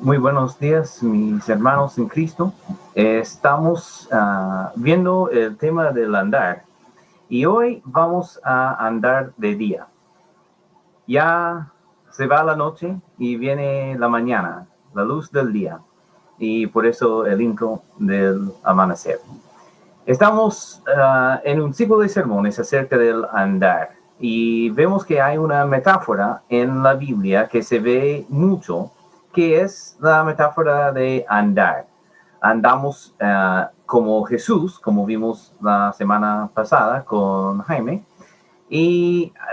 Muy buenos días, mis hermanos en Cristo. Estamos viendo el tema del andar y hoy vamos a andar de día. Ya se va la noche y viene la mañana, la luz del día, y por eso el intro del amanecer. Estamos en un ciclo de sermones acerca del andar y vemos que hay una metáfora en la Biblia que se ve mucho, que es la metáfora de andar. Andamos como Jesús, como vimos la semana pasada con Jaime,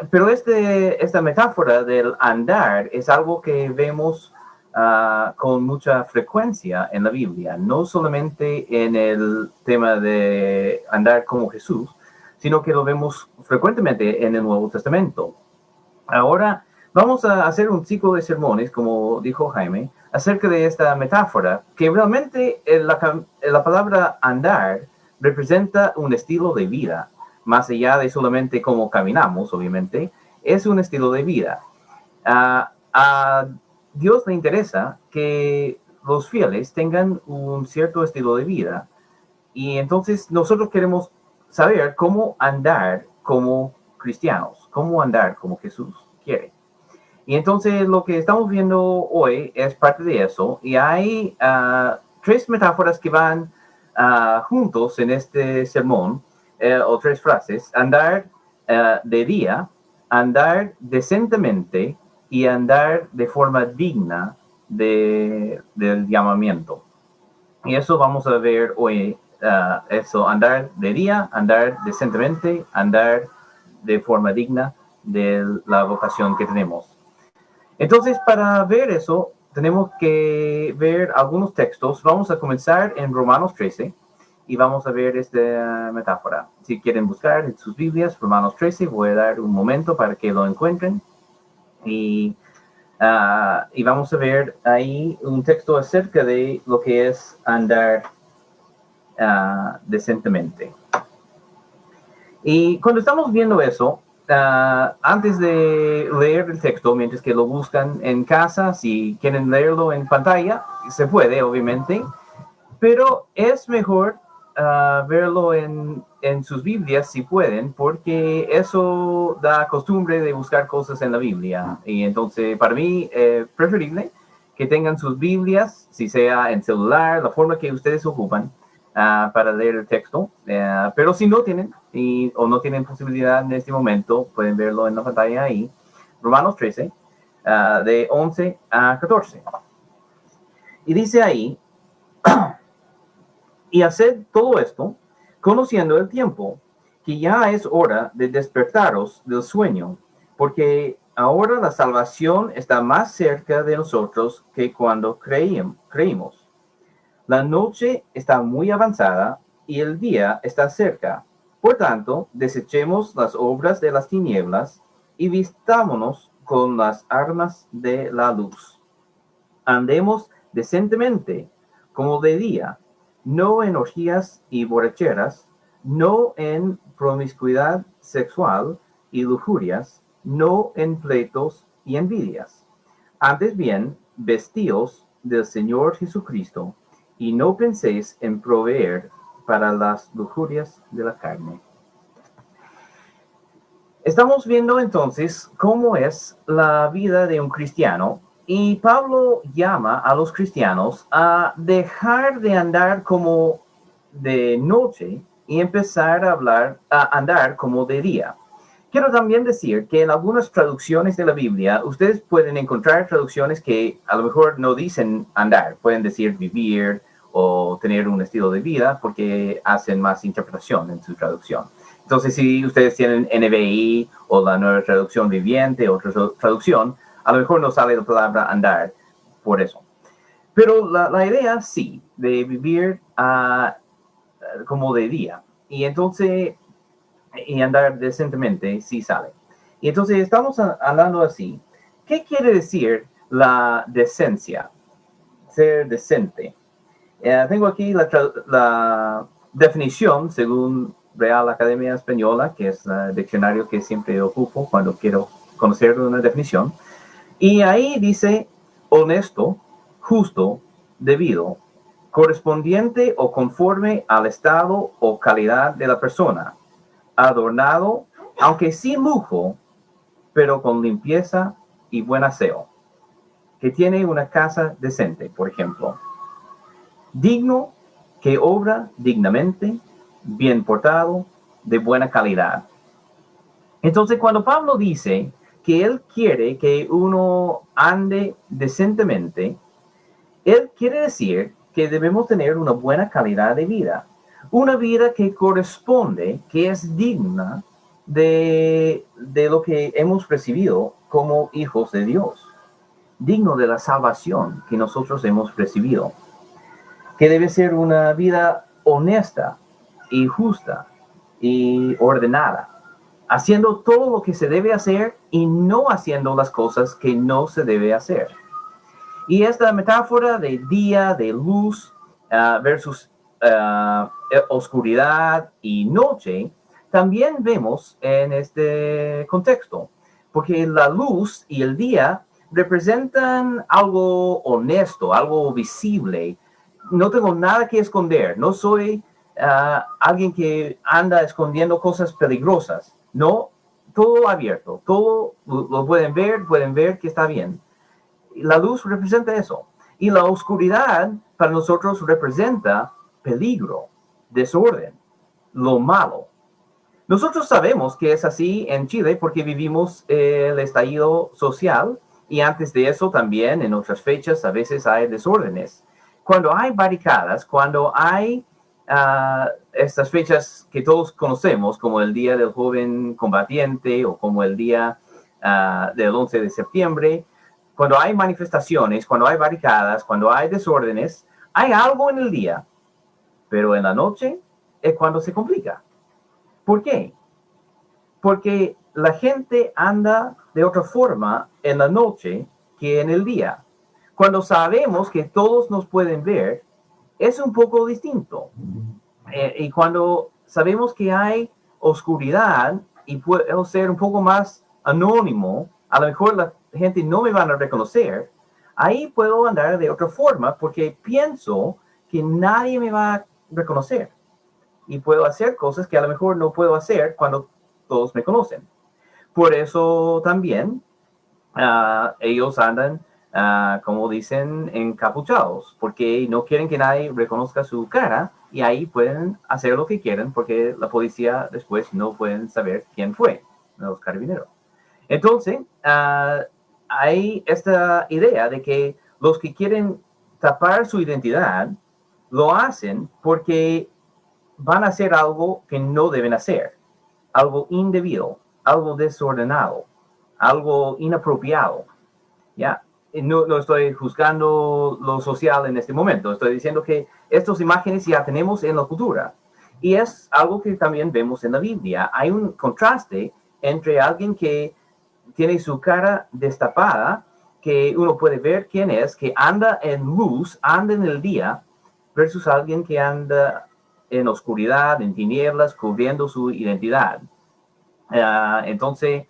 pero esta metáfora del andar es algo que vemos con mucha frecuencia en la Biblia, no solamente en el tema de andar como Jesús, sino que lo vemos frecuentemente en el Nuevo Testamento. Ahora vamos a hacer un ciclo de sermones, como dijo Jaime, acerca de esta metáfora, que realmente la palabra andar representa un estilo de vida, más allá de solamente cómo caminamos, obviamente, es un estilo de vida. A Dios le interesa que los fieles tengan un cierto estilo de vida, y entonces nosotros queremos saber cómo andar como cristianos, cómo andar como Jesús quiere. Y entonces lo que estamos viendo hoy es parte de eso. Y hay tres metáforas que van juntos en este sermón, o tres frases. Andar de día, andar decentemente y andar de forma digna del llamamiento. Y eso vamos a ver hoy, eso, andar de día, andar decentemente, andar de forma digna de la vocación que tenemos. Entonces, para ver eso, tenemos que ver algunos textos. Vamos a comenzar en Romanos 13 y vamos a ver esta metáfora. Si quieren buscar en sus Biblias, Romanos 13, voy a dar un momento para que lo encuentren. Y vamos a ver ahí un texto acerca de lo que es andar decentemente. Y cuando estamos viendo eso, antes de leer el texto, mientras que lo buscan en casa, si quieren leerlo en pantalla, se puede, obviamente, pero es mejor verlo en sus Biblias si pueden, porque eso da costumbre de buscar cosas en la Biblia. Y entonces, para mí, preferible que tengan sus Biblias, si sea en celular, la forma que ustedes ocupan, para leer el texto. Pero si no tienen, o no tienen posibilidad en este momento, pueden verlo en la pantalla ahí. Romanos 13, de 11 a 14. Y dice ahí, y haced todo esto, conociendo el tiempo, que ya es hora de despertaros del sueño, porque ahora la salvación está más cerca de nosotros que cuando creímos. La noche está muy avanzada y el día está cerca. Por tanto, desechemos las obras de las tinieblas y vistámonos con las armas de la luz. Andemos decentemente, como de día, no en orgías y borracheras, no en promiscuidad sexual y lujurias, no en pleitos y envidias. Antes bien, vestíos del Señor Jesucristo, y no penséis en proveer para las lujurias de la carne. Estamos viendo entonces cómo es la vida de un cristiano, y Pablo llama a los cristianos a dejar de andar como de noche y empezar a andar como de día. Quiero también decir que en algunas traducciones de la Biblia, ustedes pueden encontrar traducciones que a lo mejor no dicen andar, pueden decir vivir o tener un estilo de vida, porque hacen más interpretación en su traducción. Entonces, si ustedes tienen NBI o la Nueva Traducción Viviente o otra traducción, a lo mejor no sale la palabra andar por eso. Pero la idea sí, de vivir como de día. Y entonces, y andar decentemente, sí sale. Y entonces estamos hablando así. ¿Qué quiere decir la decencia? Ser decente. Tengo aquí la definición según Real Academia Española, que es el diccionario que siempre ocupo cuando quiero conocer una definición. Y ahí dice honesto, justo, debido, correspondiente o conforme al estado o calidad de la persona, adornado, aunque sin lujo, pero con limpieza y buen aseo, que tiene una casa decente, por ejemplo, digno, que obra dignamente, bien portado, de buena calidad. Entonces, cuando Pablo dice que él quiere que uno ande decentemente, él quiere decir que debemos tener una buena calidad de vida, una vida que corresponde, que es digna de lo que hemos recibido como hijos de Dios, digno de la salvación que nosotros hemos recibido, que debe ser una vida honesta y justa y ordenada, haciendo todo lo que se debe hacer y no haciendo las cosas que no se debe hacer. Y esta metáfora de día, de luz, versus oscuridad y noche, también vemos en este contexto, porque la luz y el día representan algo honesto, algo visible. No tengo nada que esconder, no soy alguien que anda escondiendo cosas peligrosas, no, todo abierto, todo lo pueden ver que está bien. La luz representa eso. Y la oscuridad para nosotros representa peligro, desorden, lo malo. Nosotros sabemos que es así en Chile porque vivimos el estallido social y antes de eso también en otras fechas a veces hay desórdenes. Cuando hay barricadas, cuando hay estas fechas que todos conocemos como el Día del Joven Combatiente o como el Día del 11 de septiembre, cuando hay manifestaciones, cuando hay barricadas, cuando hay desórdenes, hay algo en el día, pero en la noche es cuando se complica. ¿Por qué? Porque la gente anda de otra forma en la noche que en el día. Cuando sabemos que todos nos pueden ver, es un poco distinto. Y cuando sabemos que hay oscuridad y puedo ser un poco más anónimo, a lo mejor la gente no me van a reconocer, ahí puedo andar de otra forma porque pienso que nadie me va a reconocer y puedo hacer cosas que a lo mejor no puedo hacer cuando todos me conocen. Por eso también ellos andan, como dicen, encapuchados, porque no quieren que nadie reconozca su cara y ahí pueden hacer lo que quieren porque la policía después no pueden saber quién fue, los carabineros. Entonces, hay esta idea de que los que quieren tapar su identidad lo hacen porque van a hacer algo que no deben hacer, algo indebido, algo desordenado, algo inapropiado. ¿Ya? No, no estoy juzgando lo social en este momento, estoy diciendo que estas imágenes ya tenemos en la cultura. Y es algo que también vemos en la Biblia. Hay un contraste entre alguien que tiene su cara destapada, que uno puede ver quién es, que anda en luz, anda en el día, versus alguien que anda en oscuridad, en tinieblas, cubriendo su identidad. Entonces,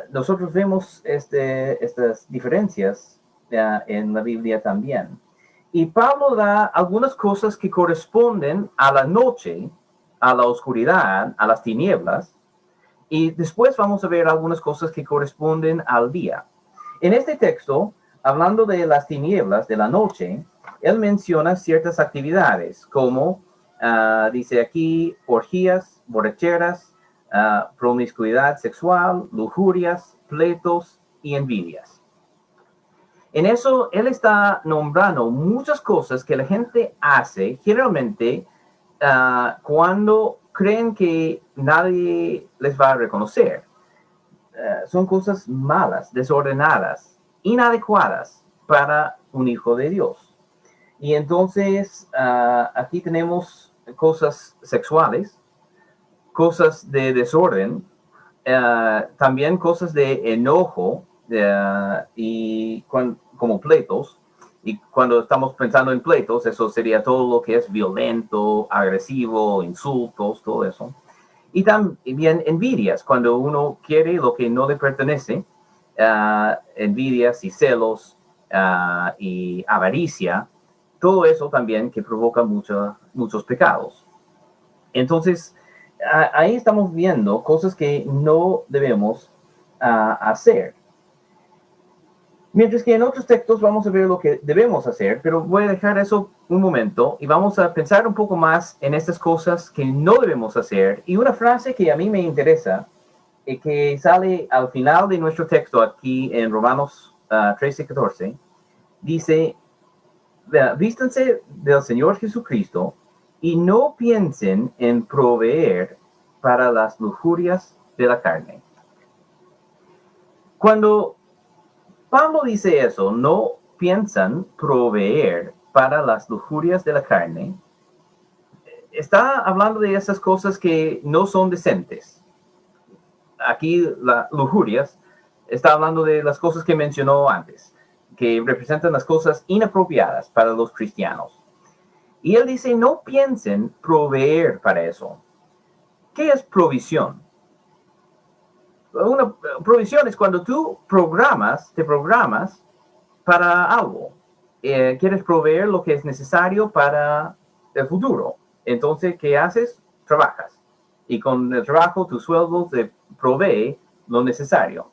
nosotros vemos estas diferencias en la Biblia también. Y Pablo da algunas cosas que corresponden a la noche, a la oscuridad, a las tinieblas, y después vamos a ver algunas cosas que corresponden al día. En este texto, hablando de las tinieblas de la noche, él menciona ciertas actividades como, dice aquí, orgías, borracheras, promiscuidad sexual, lujurias, pleitos y envidias. En eso, él está nombrando muchas cosas que la gente hace generalmente cuando creen que nadie les va a reconocer. Son cosas malas, desordenadas, inadecuadas para un hijo de Dios. Y entonces aquí tenemos cosas sexuales, cosas de desorden, también cosas de enojo y como pleitos. Y cuando estamos pensando en pleitos, eso sería todo lo que es violento, agresivo, insultos, todo eso. Y también envidias, cuando uno quiere lo que no le pertenece, envidias y celos, y avaricia, todo eso también que provoca muchos pecados. Entonces, ahí estamos viendo cosas que no debemos hacer. Mientras que en otros textos vamos a ver lo que debemos hacer, pero voy a dejar eso un momento y vamos a pensar un poco más en estas cosas que no debemos hacer. Y una frase que a mí me interesa, que sale al final de nuestro texto aquí en Romanos 13:14, dice, vístanse del Señor Jesucristo y no piensen en proveer para las lujurias de la carne. Cuando Pablo dice eso, no piensan proveer para las lujurias de la carne, está hablando de esas cosas que no son decentes. Aquí las lujurias está hablando de las cosas que mencionó antes, que representan las cosas inapropiadas para los cristianos. Y él dice, no piensen proveer para eso. ¿Qué es provisión? Una provisión es cuando tú te programas para algo. Quieres proveer lo que es necesario para el futuro. Entonces, ¿qué haces? Trabajas. Y con el trabajo, tu sueldo te provee lo necesario.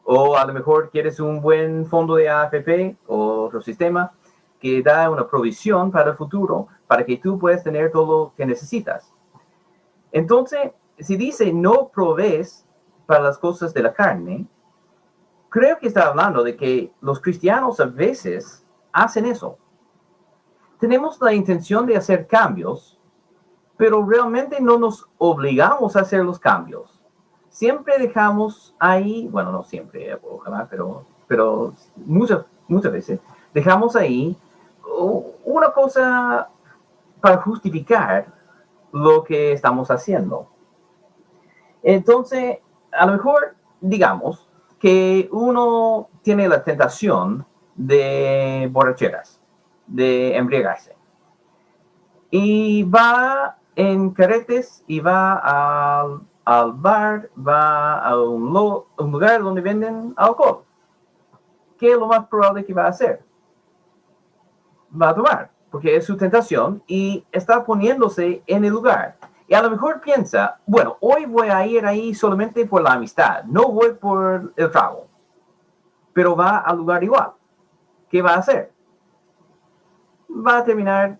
O a lo mejor quieres un buen fondo de AFP o otro sistema que da una provisión para el futuro, para que tú puedas tener todo lo que necesitas. Entonces, si dice no provees para las cosas de la carne, creo que está hablando de que los cristianos a veces hacen eso. Tenemos la intención de hacer cambios, pero realmente no nos obligamos a hacer los cambios. Siempre dejamos ahí, bueno, no siempre, ojalá, pero muchas veces dejamos ahí una cosa para justificar lo que estamos haciendo. Entonces, a lo mejor, digamos, que uno tiene la tentación de borracheras, de embriagarse. Y va en carretes y va al bar, va a un lugar donde venden alcohol. ¿Qué es lo más probable que va a hacer? Va a tomar, porque es su tentación y está poniéndose en el lugar. Y a lo mejor piensa, bueno, hoy voy a ir ahí solamente por la amistad, no voy por el trago. Pero va al lugar igual. ¿Qué va a hacer? Va a terminar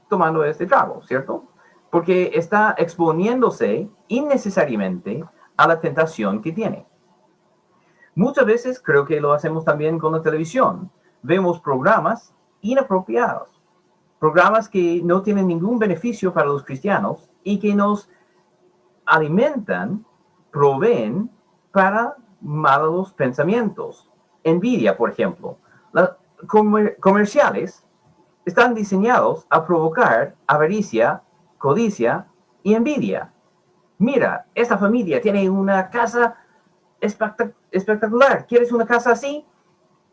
tomando este trago, ¿cierto? Porque está exponiéndose innecesariamente a la tentación que tiene. Muchas veces creo que lo hacemos también con la televisión. Vemos programas inapropiados, programas que no tienen ningún beneficio para los cristianos y que nos alimentan, proveen para malos pensamientos. Envidia, por ejemplo. Los comerciales están diseñados a provocar avaricia, codicia y envidia. Mira, esta familia tiene una casa espectacular. ¿Quieres una casa así?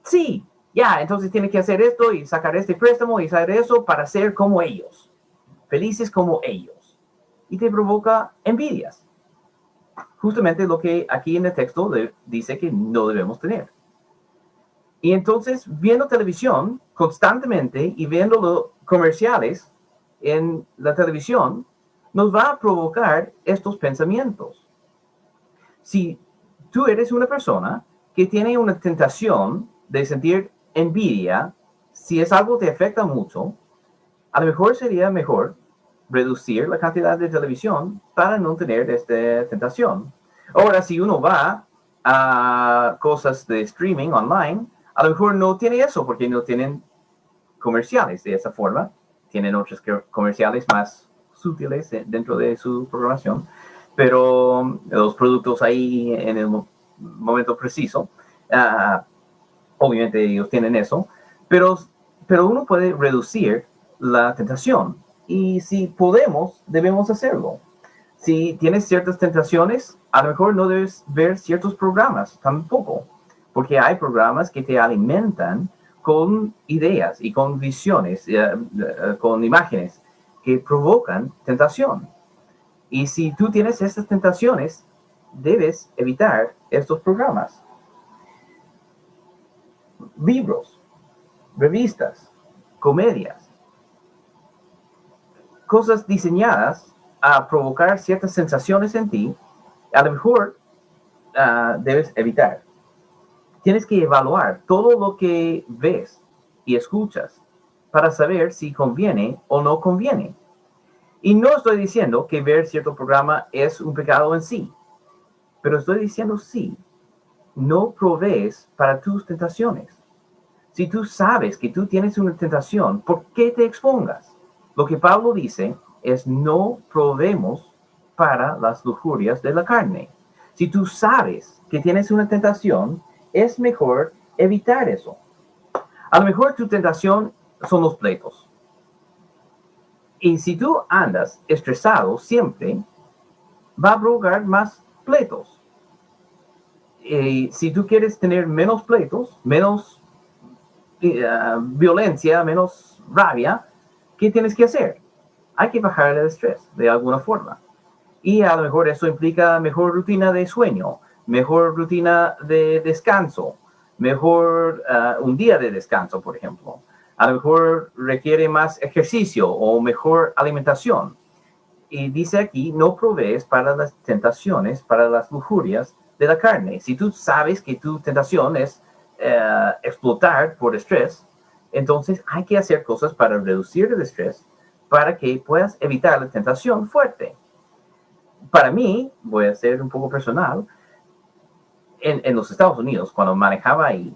Sí, ya, entonces tiene que hacer esto y sacar este préstamo y hacer eso para ser como ellos, felices como ellos. Y te provoca envidias. Justamente lo que aquí en el texto dice que no debemos tener. Y entonces, viendo televisión constantemente y viendo los comerciales en la televisión, nos va a provocar estos pensamientos. Si tú eres una persona que tiene una tentación de sentir envidia, si es algo que te afecta mucho, a lo mejor sería mejor reducir la cantidad de televisión para no tener esta tentación. Ahora, si uno va a cosas de streaming online, a lo mejor no tiene eso porque no tienen comerciales de esa forma. Tienen otros comerciales más sutiles dentro de su programación, pero los productos ahí en el momento preciso, obviamente ellos tienen eso, pero uno puede reducir la tentación y si podemos, debemos hacerlo. Si tienes ciertas tentaciones, a lo mejor no debes ver ciertos programas tampoco, porque hay programas que te alimentan con ideas y con visiones, con imágenes que provocan tentación. Y si tú tienes estas tentaciones, debes evitar estos programas. Libros. revistas, comedias, cosas diseñadas a provocar ciertas sensaciones en ti, a lo mejor debes evitar. Tienes que evaluar todo lo que ves y escuchas para saber si conviene o no conviene. Y no estoy diciendo que ver cierto programa es un pecado en sí, pero estoy diciendo sí, no provees para tus tentaciones. Si tú sabes que tú tienes una tentación, ¿por qué te expongas? Lo que Pablo dice es no proveemos para las lujurias de la carne. Si tú sabes que tienes una tentación, es mejor evitar eso. A lo mejor tu tentación son los pleitos. Y si tú andas estresado siempre, va a provocar más pleitos. Y si tú quieres tener menos pleitos, menos violencia, menos rabia, ¿qué tienes que hacer? Hay que bajar el estrés de alguna forma. Y a lo mejor eso implica mejor rutina de sueño, mejor rutina de descanso, mejor un día de descanso, por ejemplo. A lo mejor requiere más ejercicio o mejor alimentación. Y dice aquí, no provees para las tentaciones, para las lujurias de la carne. Si tú sabes que tu tentación es explotar por estrés, entonces hay que hacer cosas para reducir el estrés, para que puedas evitar la tentación fuerte. Para mí, voy a ser un poco personal, en los Estados Unidos, cuando manejaba ahí,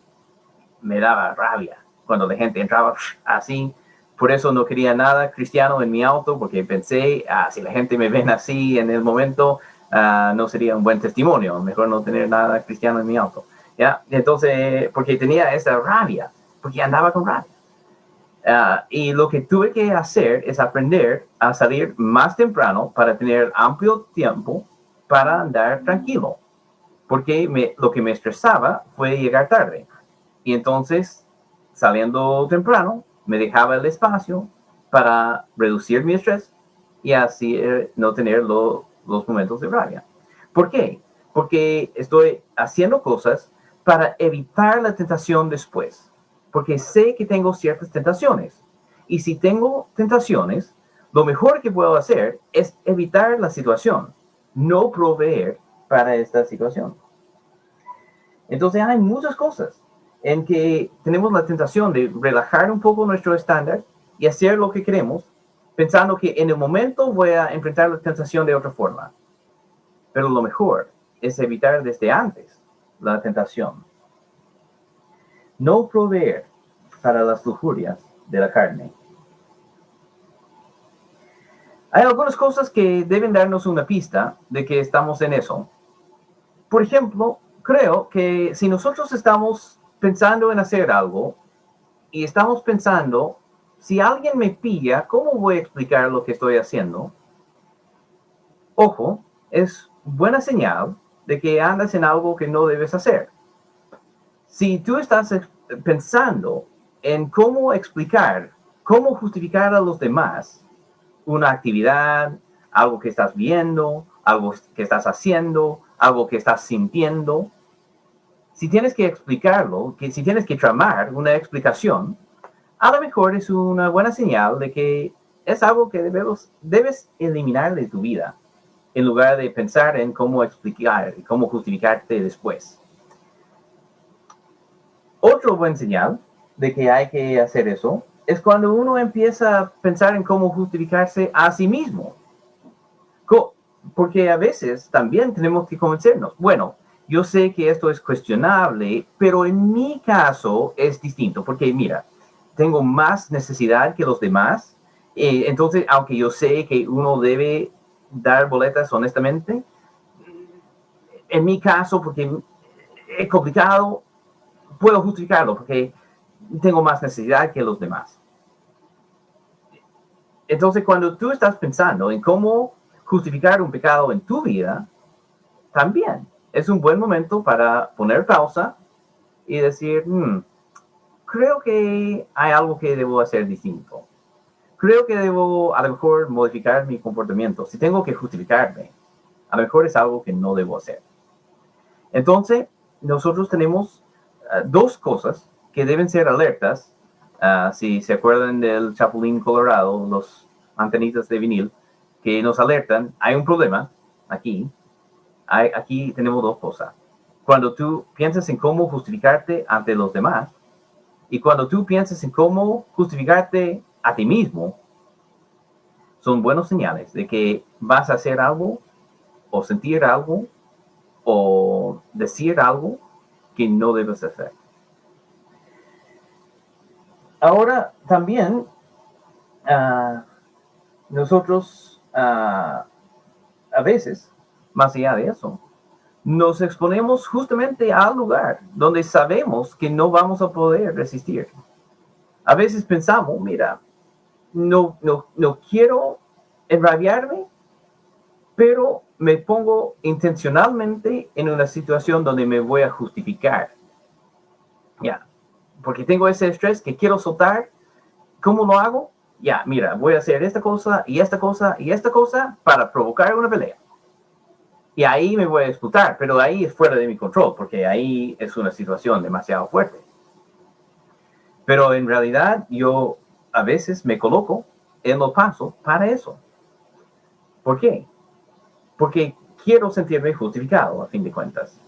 me daba rabia cuando la gente entraba así. Por eso no quería nada cristiano en mi auto, porque pensé, si la gente me ven así en el momento, no sería un buen testimonio. Mejor no tener nada cristiano en mi auto. ¿Ya? Entonces, porque tenía esa rabia, porque andaba con rabia. Y lo que tuve que hacer es aprender a salir más temprano para tener amplio tiempo para andar tranquilo. Porque lo que me estresaba fue llegar tarde. Y entonces, saliendo temprano, me dejaba el espacio para reducir mi estrés y así no tener los momentos de rabia. ¿Por qué? Porque estoy haciendo cosas para evitar la tentación después. Porque sé que tengo ciertas tentaciones. Y si tengo tentaciones, lo mejor que puedo hacer es evitar la situación, no proveer para esta situación. Entonces hay muchas cosas en que tenemos la tentación de relajar un poco nuestro estándar y hacer lo que queremos, pensando que en el momento voy a enfrentar la tentación de otra forma. Pero lo mejor es evitar desde antes la tentación. No proveer para las lujurias de la carne. Hay algunas cosas que deben darnos una pista de que estamos en eso. Por ejemplo, creo que si nosotros estamos pensando en hacer algo y estamos pensando, si alguien me pilla, ¿cómo voy a explicar lo que estoy haciendo? Ojo, es buena señal de que andas en algo que no debes hacer. Si tú estás pensando en cómo explicar, cómo justificar a los demás una actividad, algo que estás viendo, algo que estás haciendo, algo que estás sintiendo, si tienes que explicarlo, si tienes que tramar una explicación, a lo mejor es una buena señal de que es algo que debes eliminar de tu vida, en lugar de pensar en cómo explicar y cómo justificarte después. Otro buen señal de que hay que hacer eso es cuando uno empieza a pensar en cómo justificarse a sí mismo. Porque a veces también tenemos que convencernos, bueno, yo sé que esto es cuestionable, pero en mi caso es distinto, porque mira, tengo más necesidad que los demás, entonces, aunque yo sé que uno debe dar boletas honestamente, en mi caso, porque es complicado, puedo justificarlo, porque tengo más necesidad que los demás. Entonces, cuando tú estás pensando en cómo justificar un pecado en tu vida, también es un buen momento para poner pausa y decir, creo que hay algo que debo hacer distinto. Creo que debo a lo mejor modificar mi comportamiento. Si tengo que justificarme, a lo mejor es algo que no debo hacer. Entonces, nosotros tenemos dos cosas que deben ser alertas Si se acuerdan del Chapulín Colorado, los antenitas de vinil que nos alertan, hay un problema aquí. Aquí tenemos dos cosas. Cuando tú piensas en cómo justificarte ante los demás y cuando tú piensas en cómo justificarte a ti mismo, son buenos señales de que vas a hacer algo o sentir algo o decir algo que no debes hacer. Ahora también nosotros a veces, más allá de eso, nos exponemos justamente al lugar donde sabemos que no vamos a poder resistir. A veces pensamos, mira, no quiero enrabiarme, pero me pongo intencionalmente en una situación donde me voy a justificar. Ya, porque tengo ese estrés que quiero soltar. ¿Cómo lo hago? Ya, mira, voy a hacer esta cosa y esta cosa y esta cosa para provocar una pelea. Y ahí me voy a disputar, pero ahí es fuera de mi control, porque ahí es una situación demasiado fuerte. Pero en realidad yo a veces me coloco en los pasos para eso. ¿Por qué? Porque quiero sentirme justificado, a fin de cuentas.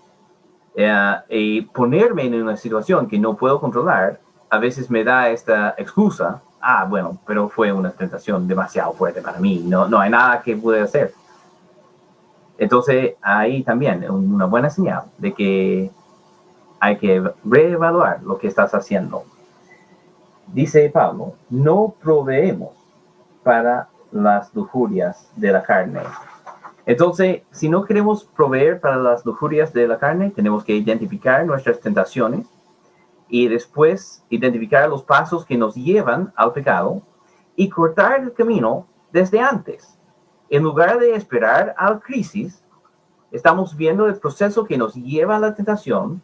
Y ponerme en una situación que no puedo controlar, a veces me da esta excusa. Bueno, pero fue una tentación demasiado fuerte para mí. No hay nada que pude hacer. Entonces, ahí también una buena señal de que hay que reevaluar lo que estás haciendo. Dice Pablo, no proveemos para las lujurias de la carne. Entonces, si no queremos proveer para las lujurias de la carne, tenemos que identificar nuestras tentaciones y después identificar los pasos que nos llevan al pecado y cortar el camino desde antes. En lugar de esperar a la crisis, estamos viendo el proceso que nos lleva a la tentación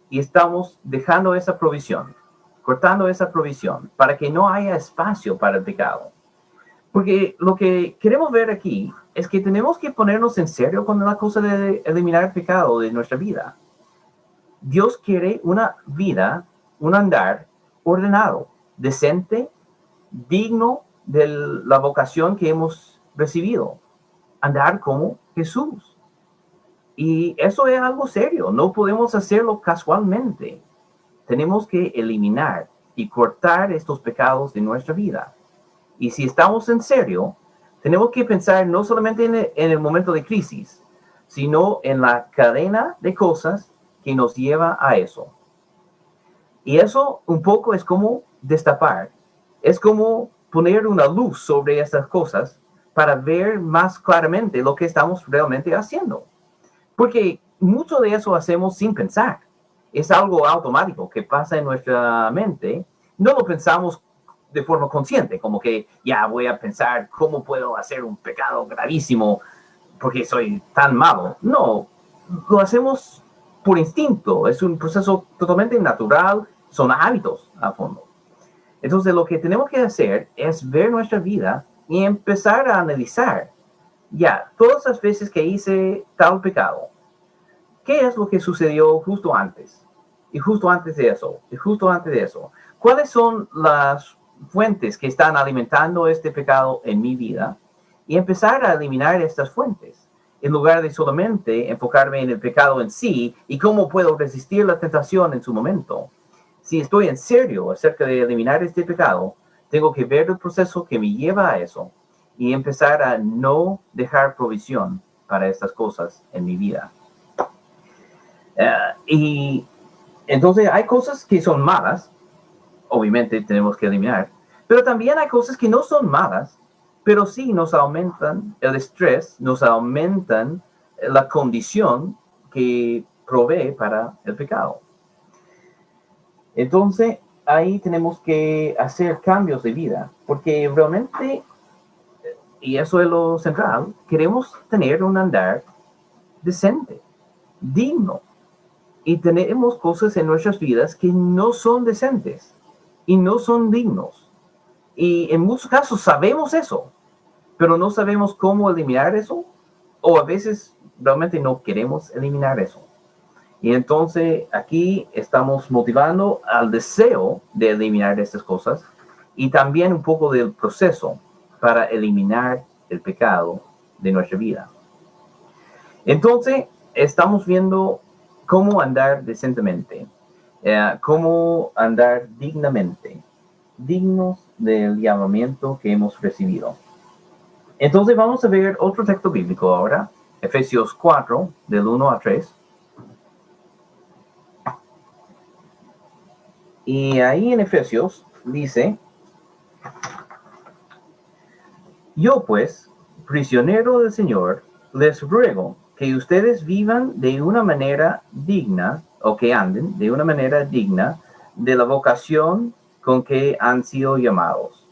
y estamos dejando esa provisión, cortando esa provisión para que no haya espacio para el pecado. Porque lo que queremos ver aquí es que tenemos que ponernos en serio con la cosa de eliminar el pecado de nuestra vida. Dios quiere una vida, un andar ordenado, decente, digno de la vocación que hemos recibido. Andar como Jesús. Y eso es algo serio, no podemos hacerlo casualmente. Tenemos que eliminar y cortar estos pecados de nuestra vida. Y si estamos en serio, tenemos que pensar no solamente en el momento de crisis, sino en la cadena de cosas que nos lleva a eso. Y eso un poco es como destapar, es como poner una luz sobre estas cosas para ver más claramente lo que estamos realmente haciendo. Porque mucho de eso hacemos sin pensar. Es algo automático que pasa en nuestra mente. No lo pensamos de forma consciente, como que ya voy a pensar cómo puedo hacer un pecado gravísimo porque soy tan malo. No, lo hacemos por instinto. Es un proceso totalmente natural. Son hábitos a fondo. Entonces lo que tenemos que hacer es ver nuestra vida y empezar a analizar. Ya, todas las veces que hice tal pecado, ¿qué es lo que sucedió justo antes? Y justo antes de eso, y justo antes de eso. ¿Cuáles son las fuentes que están alimentando este pecado en mi vida? Y empezar a eliminar estas fuentes, en lugar de solamente enfocarme en el pecado en sí y cómo puedo resistir la tentación en su momento. Si estoy en serio acerca de eliminar este pecado, tengo que ver el proceso que me lleva a eso y empezar a no dejar provisión para estas cosas en mi vida. Y entonces hay cosas que son malas, obviamente tenemos que eliminar, pero también hay cosas que no son malas, pero sí nos aumentan el estrés, nos aumentan la condición que provee para el pecado. Entonces ahí tenemos que hacer cambios de vida, porque realmente, y eso es lo central, queremos tener un andar decente, digno. Y tenemos cosas en nuestras vidas que no son decentes y no son dignos. Y en muchos casos sabemos eso, pero no sabemos cómo eliminar eso, o a veces realmente no queremos eliminar eso. Y entonces aquí estamos motivando al deseo de eliminar estas cosas y también un poco del proceso para eliminar el pecado de nuestra vida. Entonces, estamos viendo cómo andar decentemente, cómo andar dignamente, dignos del llamamiento que hemos recibido. Entonces, vamos a ver otro texto bíblico ahora, Efesios 4, del 1 a 3. Y ahí en Efesios dice: yo pues, prisionero del Señor, les ruego que ustedes vivan de una manera digna, o que anden de una manera digna de la vocación con que han sido llamados,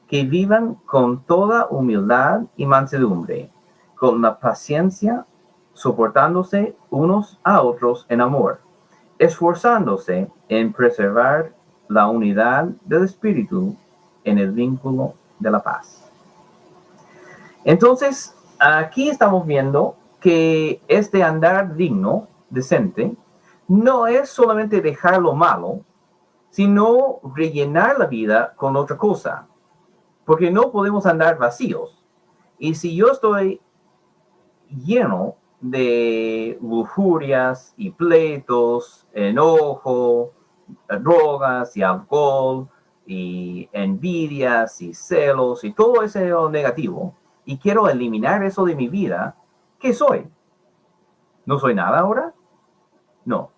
que vivan con toda humildad y mansedumbre, con la paciencia, soportándose unos a otros en amor, esforzándose en preservar la unidad del espíritu en el vínculo de la paz. Entonces, aquí estamos viendo que este andar digno, decente, no es solamente dejar lo malo, sino rellenar la vida con otra cosa, porque no podemos andar vacíos. Y si yo estoy lleno de lujurias y pleitos, enojo, drogas y alcohol y envidias y celos y todo eso negativo, y quiero eliminar eso de mi vida, ¿qué soy? ¿No soy nada ahora? No.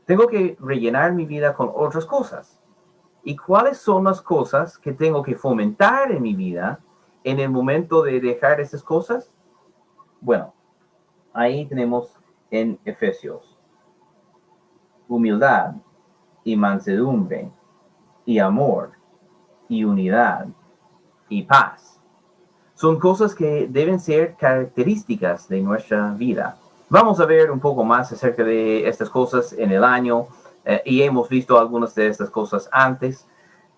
Tengo que rellenar mi vida con otras cosas. ¿Y cuáles son las cosas que tengo que fomentar en mi vida en el momento de dejar esas cosas? Bueno, ahí tenemos en Efesios: humildad y mansedumbre y amor y unidad y paz. Son cosas que deben ser características de nuestra vida. Vamos a ver un poco más acerca de estas cosas en el año, y hemos visto algunas de estas cosas antes,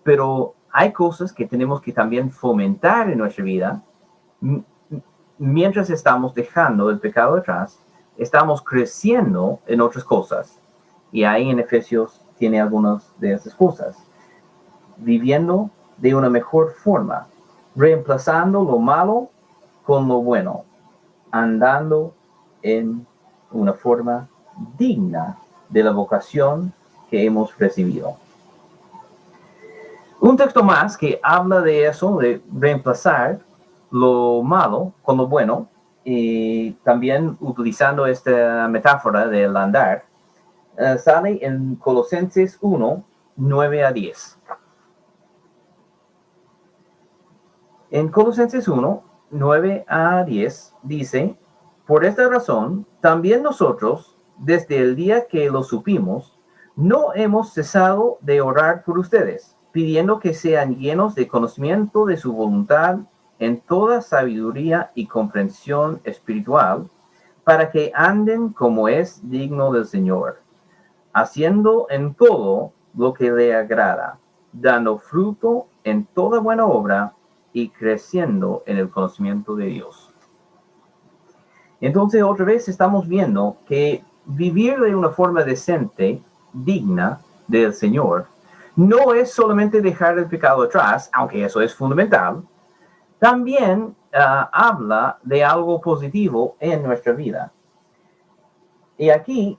pero hay cosas que tenemos que también fomentar en nuestra vida. Mientras estamos dejando el pecado atrás, estamos creciendo en otras cosas. Y ahí en Efesios tiene algunas de esas cosas. Viviendo de una mejor forma, reemplazando lo malo con lo bueno, andando en una forma digna de la vocación que hemos recibido. Un texto más que habla de eso, de reemplazar lo malo con lo bueno, y también utilizando esta metáfora del andar, sale en Colosenses 1, 9 a 10. En Colosenses 1, 9 a 10 dice: por esta razón, también nosotros, desde el día que lo supimos, no hemos cesado de orar por ustedes, pidiendo que sean llenos de conocimiento de su voluntad en toda sabiduría y comprensión espiritual, para que anden como es digno del Señor, haciendo en todo lo que le agrada, dando fruto en toda buena obra y creciendo en el conocimiento de Dios. Entonces, otra vez estamos viendo que vivir de una forma decente, digna del Señor, no es solamente dejar el pecado atrás, aunque eso es fundamental. También habla de algo positivo en nuestra vida. Y aquí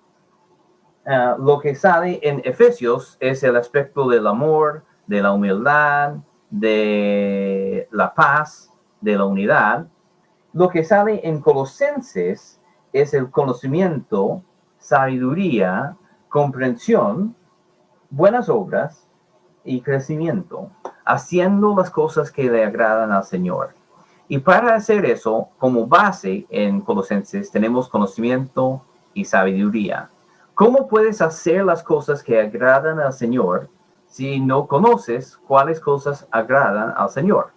lo que sale en Efesios es el aspecto del amor, de la humildad, de la paz, de la unidad. Lo que sale en Colosenses es el conocimiento, sabiduría, comprensión, buenas obras y crecimiento, haciendo las cosas que le agradan al Señor. Y para hacer eso, como base en Colosenses, tenemos conocimiento y sabiduría. ¿Cómo puedes hacer las cosas que agradan al Señor si no conoces cuáles cosas agradan al Señor?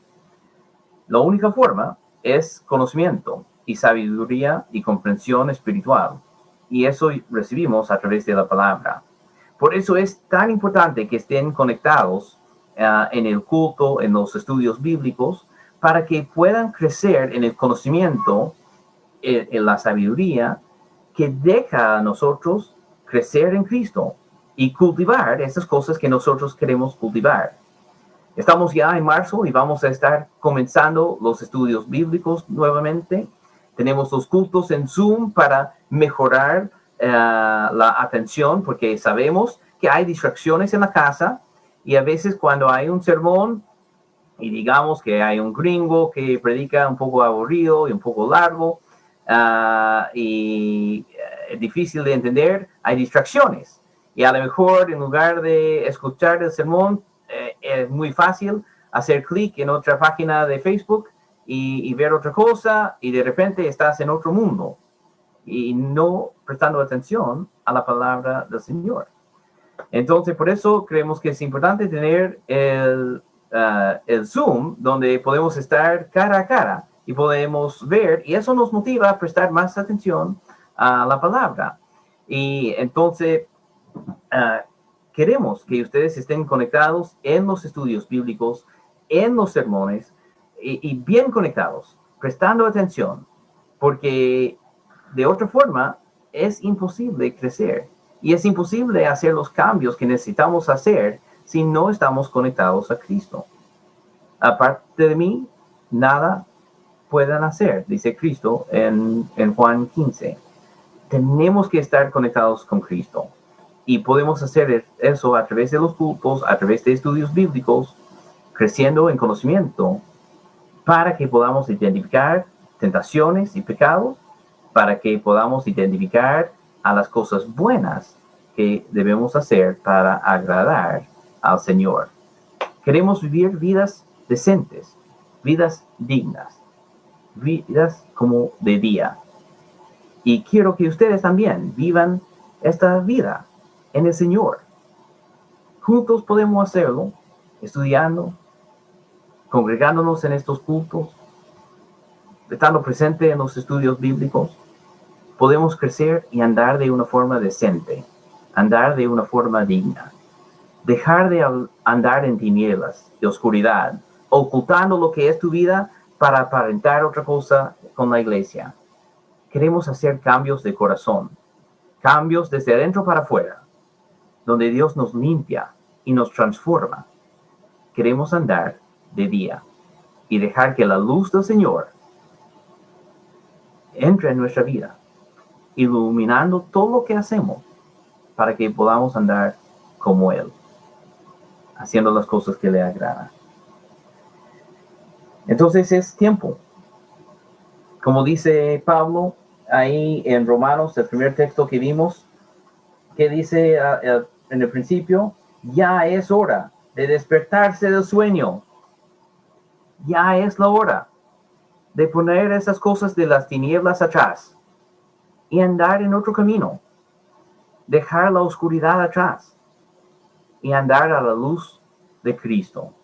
La única forma es conocimiento y sabiduría y comprensión espiritual. Y eso recibimos a través de la palabra. Por eso es tan importante que estén conectados en el culto, en los estudios bíblicos, para que puedan crecer en el conocimiento, en la sabiduría, que deja a nosotros crecer en Cristo y cultivar esas cosas que nosotros queremos cultivar. Estamos ya en marzo y vamos a estar comenzando los estudios bíblicos nuevamente. Tenemos los cultos en Zoom para mejorar la atención, porque sabemos que hay distracciones en la casa y a veces cuando hay un sermón y digamos que hay un gringo que predica un poco aburrido y un poco largo y es difícil de entender, hay distracciones. Y a lo mejor en lugar de escuchar el sermón, es muy fácil hacer clic en otra página de Facebook y ver otra cosa y de repente estás en otro mundo y no prestando atención a la palabra del Señor. Entonces, por eso creemos que es importante tener el Zoom, donde podemos estar cara a cara y podemos ver, y eso nos motiva a prestar más atención a la palabra. Y entonces, queremos que ustedes estén conectados en los estudios bíblicos, en los sermones, y bien conectados, prestando atención, porque de otra forma es imposible crecer y es imposible hacer los cambios que necesitamos hacer si no estamos conectados a Cristo. Aparte de mí, nada puedan hacer, dice Cristo en Juan 15. Tenemos que estar conectados con Cristo y podemos hacer eso a través de los cultos, a través de estudios bíblicos, creciendo en conocimiento para que podamos identificar tentaciones y pecados, para que podamos identificar a las cosas buenas que debemos hacer para agradar al Señor. Queremos vivir vidas decentes, vidas dignas, vidas como de día. Y quiero que ustedes también vivan esta vida en el Señor. Juntos podemos hacerlo, estudiando, congregándonos en estos cultos, estando presente en los estudios bíblicos. Podemos crecer y andar de una forma decente, andar de una forma digna. Dejar de andar en tinieblas y oscuridad, ocultando lo que es tu vida para aparentar otra cosa con la iglesia. Queremos hacer cambios de corazón, cambios desde adentro para afuera, donde Dios nos limpia y nos transforma. Queremos andar de día y dejar que la luz del Señor entre en nuestra vida, iluminando todo lo que hacemos para que podamos andar como Él, haciendo las cosas que le agradan. Entonces es tiempo. Como dice Pablo ahí en Romanos, el primer texto que vimos, que dice en el principio, ya es hora de despertarse del sueño. Ya es la hora de poner esas cosas de las tinieblas atrás y andar en otro camino. Dejar la oscuridad atrás y andar a la luz de Cristo.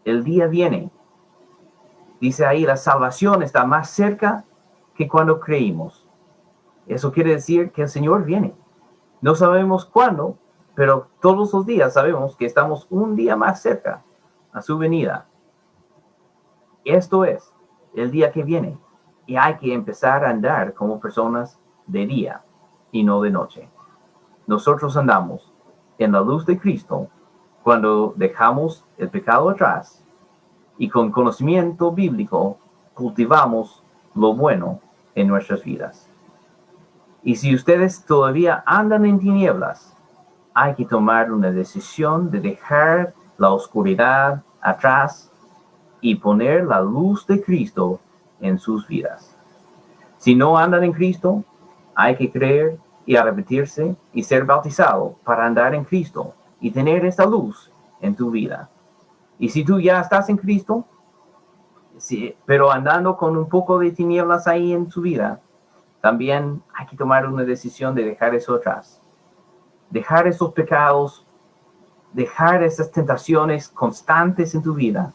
El día viene. Dice ahí, la salvación está más cerca que cuando creímos. Eso quiere decir que el Señor viene. No sabemos cuándo, pero todos los días sabemos que estamos un día más cerca a su venida. Esto es el día que viene y hay que empezar a andar como personas de día y no de noche. Nosotros andamos en la luz de Cristo cuando dejamos el pecado atrás y con conocimiento bíblico cultivamos lo bueno en nuestras vidas. Y si ustedes todavía andan en tinieblas, hay que tomar una decisión de dejar la oscuridad atrás y poner la luz de Cristo en sus vidas. Si no andan en Cristo, hay que creer y arrepentirse y ser bautizado para andar en Cristo y tener esta luz en tu vida. Y si tú ya estás en Cristo, sí, pero andando con un poco de tinieblas ahí en su vida, también hay que tomar una decisión de dejar eso atrás. Dejar esos pecados, dejar esas tentaciones constantes en tu vida,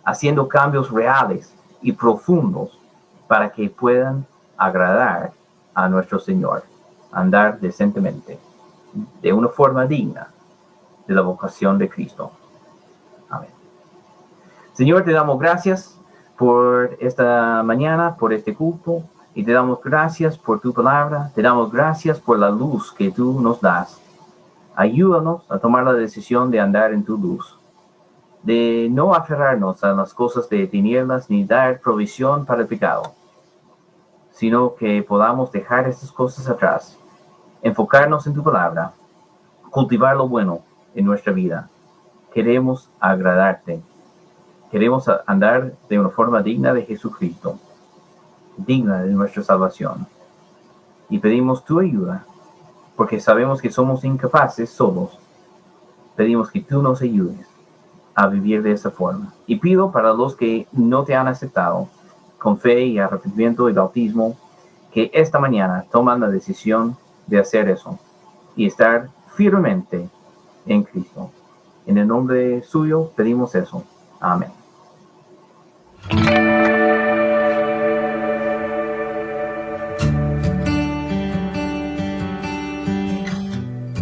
haciendo cambios reales y profundos para que puedan agradar a nuestro Señor, andar decentemente, de una forma digna de la vocación de Cristo. Amén. Señor, te damos gracias por esta mañana, por este culto, Y te damos gracias por tu palabra, te damos gracias por la luz que tú nos das. Ayúdanos a tomar la decisión de andar en tu luz, de no aferrarnos a las cosas de tinieblas ni dar provisión para el pecado, sino que podamos dejar estas cosas atrás, enfocarnos en tu palabra, cultivar lo bueno en nuestra vida. Queremos agradarte. Queremos andar de una forma digna de Jesucristo, digna de nuestra salvación. Y pedimos tu ayuda, porque sabemos que somos incapaces solos. Pedimos que tú nos ayudes a vivir de esa forma. Y pido para los que no te han aceptado, con fe y arrepentimiento y bautismo, que esta mañana toman la decisión de hacer eso y estar firmemente en Cristo. En el nombre suyo pedimos eso. Amén.